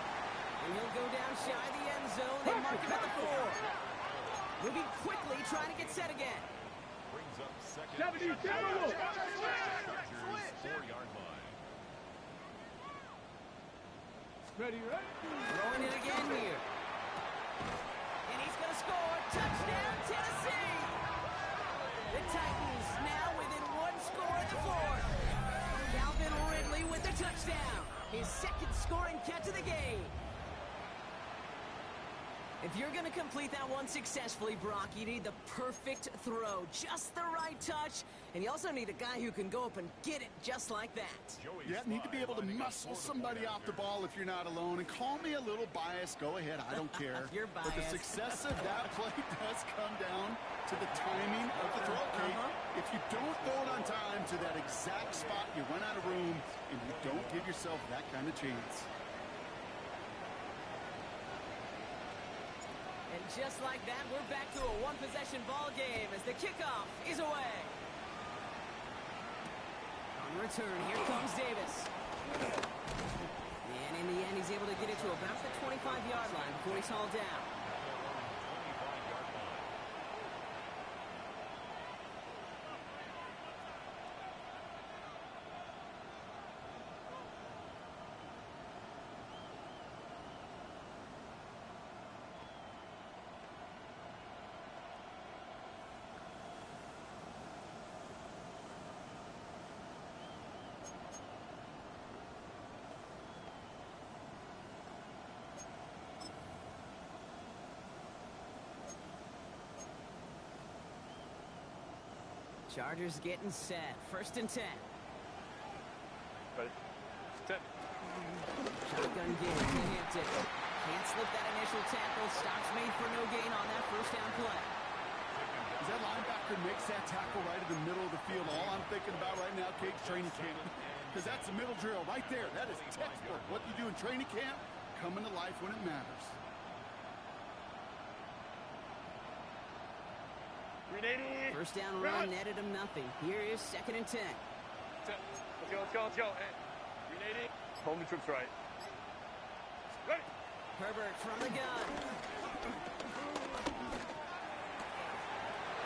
And he'll go down shy of the end zone and mark him at the 4. Moving quickly, trying to get set again. Brings up 2nd. 70 Timberwolves. Chargers 4-yard line. Ready, right? Throwing it again here. And he's going to score. Touchdown, Tennessee. The Titans now within 1 score of the 4th. Calvin Ridley with the touchdown. His 2nd scoring catch of the game. If you're going to complete that one successfully, Brock, you need the perfect throw. Just the right touch. And you also need a guy who can go up and get it just like that. Yeah, need to be able to muscle somebody off the ball if you're not alone. And call me a little biased. Go ahead. I don't care. You're But the biased. success of that play does come down to the timing of the throw, Kate. If you don't throw it on time to that exact spot, you run out of room, and you don't give yourself that kind of chance. And just like that, we're back to a one-possession ball game as the kickoff is away. On return, here comes Davis. And in the end, he's able to get it to about the 25-yard line before he's hauled down. 25-yard line. Chargers getting set. 1st and 10. Ready? Set. Shotgun give to Hampton. Can't slip that initial tackle. Stops made for no gain on that 1st down play. As that linebacker makes that tackle right in the middle of the field, all I'm thinking about right now, Kate, training camp. Because that's a middle drill right there. That is textbook. What you do in training camp, coming to life when it matters. 380. 1st down run netted him nothing. Here is 2nd and 10. Set. Let's go, let's go, let's go. Hey. 380. Home the troops right. Ready. Herbert from the gun.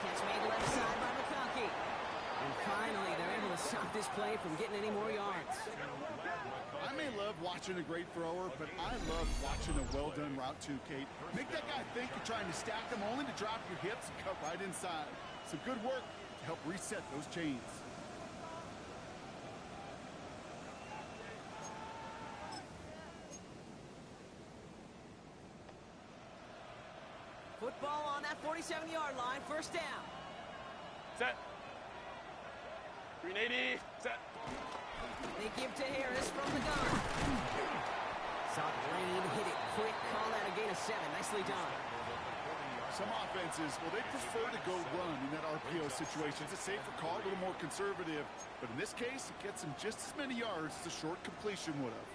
Catch made left side by McConkey. And finally, they're able to stop this play from getting any more yards. I may love watching a great thrower, but I love watching a well-done route too, Kate. Make that guy think you're trying to stack him only to drop your hips and cut right inside. Some good work to help reset those chains. Football on that 47-yard line. 1st down. Set. 380. Set. They give to Harris from the gun. Saw the lane, hit it quick, call that a gain of 7. Nicely done. Some offenses, well, they prefer to go run in that RPO situation. It's a safer call, a little more conservative. But in this case, it gets them just as many yards as a short completion would have.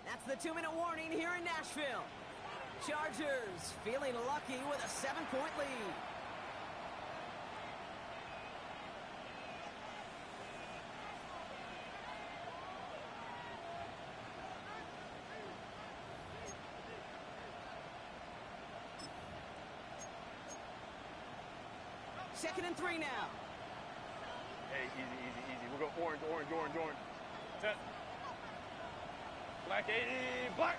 That's the 2-minute warning here in Nashville. Chargers feeling lucky with a 7-point lead. 2nd and 3 now. Hey, easy. We'll go orange. Set. Black 80. Black.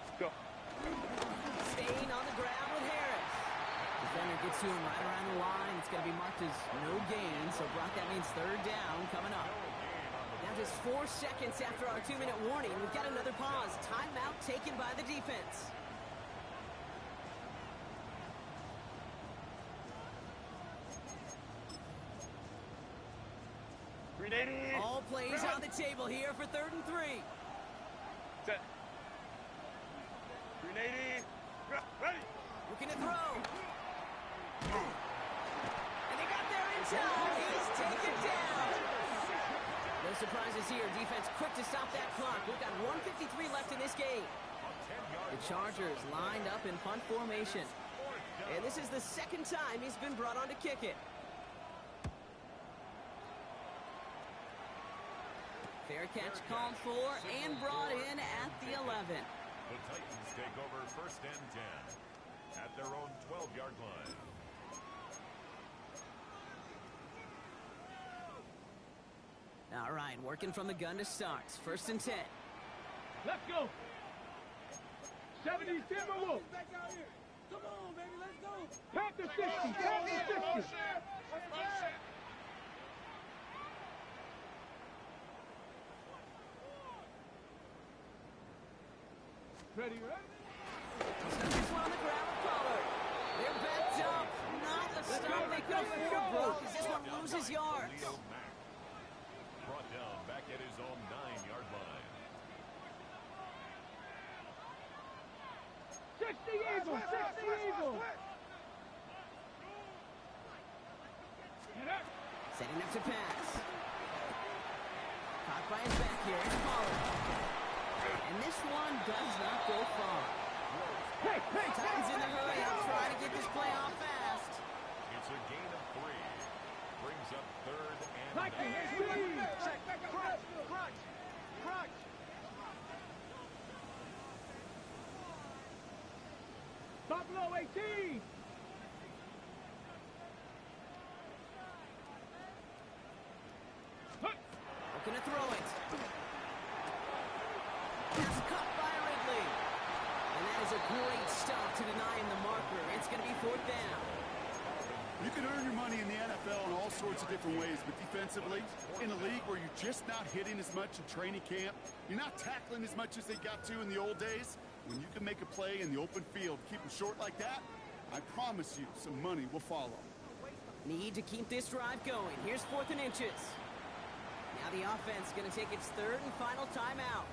Let's go. Staying on the ground with Harris. Defender gets to him right around the line. It's going to be marked as no gain. So, Brock, that means 3rd down coming up. Now just 4 seconds after our 2-minute warning, we've got another pause. Timeout taken by the defense. All plays on the table here for 3rd and 3. Set. 380. Ready. Looking to throw. And they got there in time. He's taken down. No surprises here. Defense quick to stop that clock. We've got 1:53 left in this game. The Chargers lined up in punt formation. And this is the 2nd time he's been brought on to kick it. Fair catch called for and brought in at the 11. The Titans take over 1st and 10 at their own 12-yard line. All right, working from the gun to start. 1st and 10. Let's go. 70 Timberwolves. Come on, baby, let's go. Panther 60. Panther 60. Ready? This one on the ground with Pollard. They're backed up. Not the stop they could afford, Brock, as this one loses yards. Brought down back at his own 9-yard line. 60 Eagles. 60 Eagles. Setting up to pass. Caught by his back here. It's Pollard. And this one does not go far. Titans in the hurry. I'm trying to get this play off fast. It's a gain of 3. Brings up 3rd and 9. Crunch. Buffalo 18. Looking to throw it. It's cut by Ridley. And that is a great stop to deny him the marker. It's going to be 4th down. You can earn your money in the NFL in all sorts of different ways, but defensively, in a league where you're just not hitting as much in training camp, you're not tackling as much as they got to in the old days, when you can make a play in the open field, keep them short like that, I promise you some money will follow. Need to keep this drive going. Here's 4th and inches. Now the offense is going to take its 3rd and final timeout.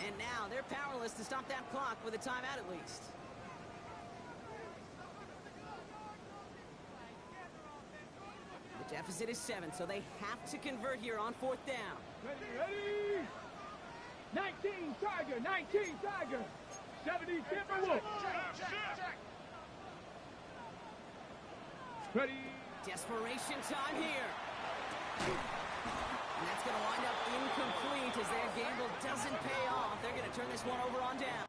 And now they're powerless to stop that clock with a timeout at least. The deficit is 7, so they have to convert here on 4th down. Ready? 19 Tiger. 70 Timberwolves. Ready? Desperation time here. And that's going to wind up incomplete as their gamble doesn't pay off. They're going to turn this one over on down.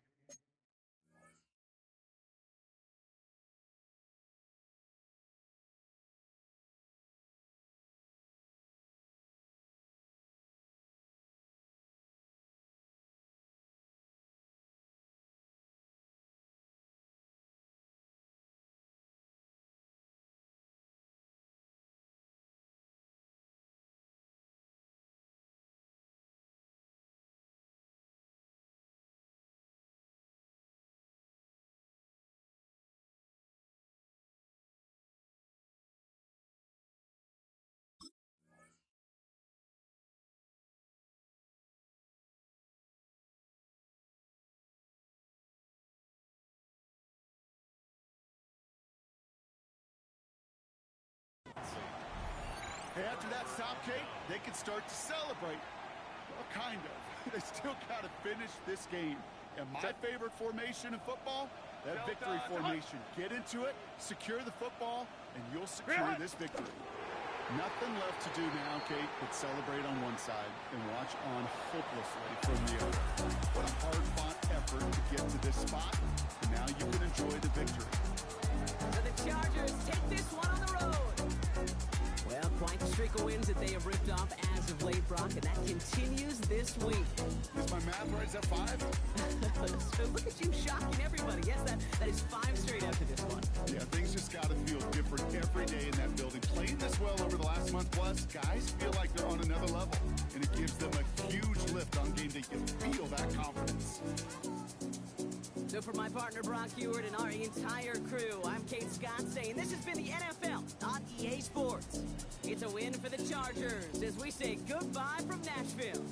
Hey, after that stop, Kate, they can start to celebrate. Well, kind of. They still got to finish this game. And my favorite formation in football, that victory formation. Get into it, secure the football, and you'll secure this victory. Nothing left to do now, Kate, but celebrate on one side and watch on hopelessly from the other. What a hard-fought effort to get to this spot. Now you can enjoy the victory. So the Chargers take this streak of wins that they have ripped off as of late, Brock, and that continues this week. Is my math right? Is that 5? So look at you shocking everybody. Yes, that is 5 straight after this one. Yeah, things just got to feel different every day in that building. Playing this well over the last month plus, guys feel like they're on another level, and it gives them a huge lift on game day. You feel that confidence. So for my partner Brock Hewitt and our entire crew, I'm Kate Scott saying this has been the NFL on EA Sports. It's a win for the Chargers as we say goodbye from Nashville.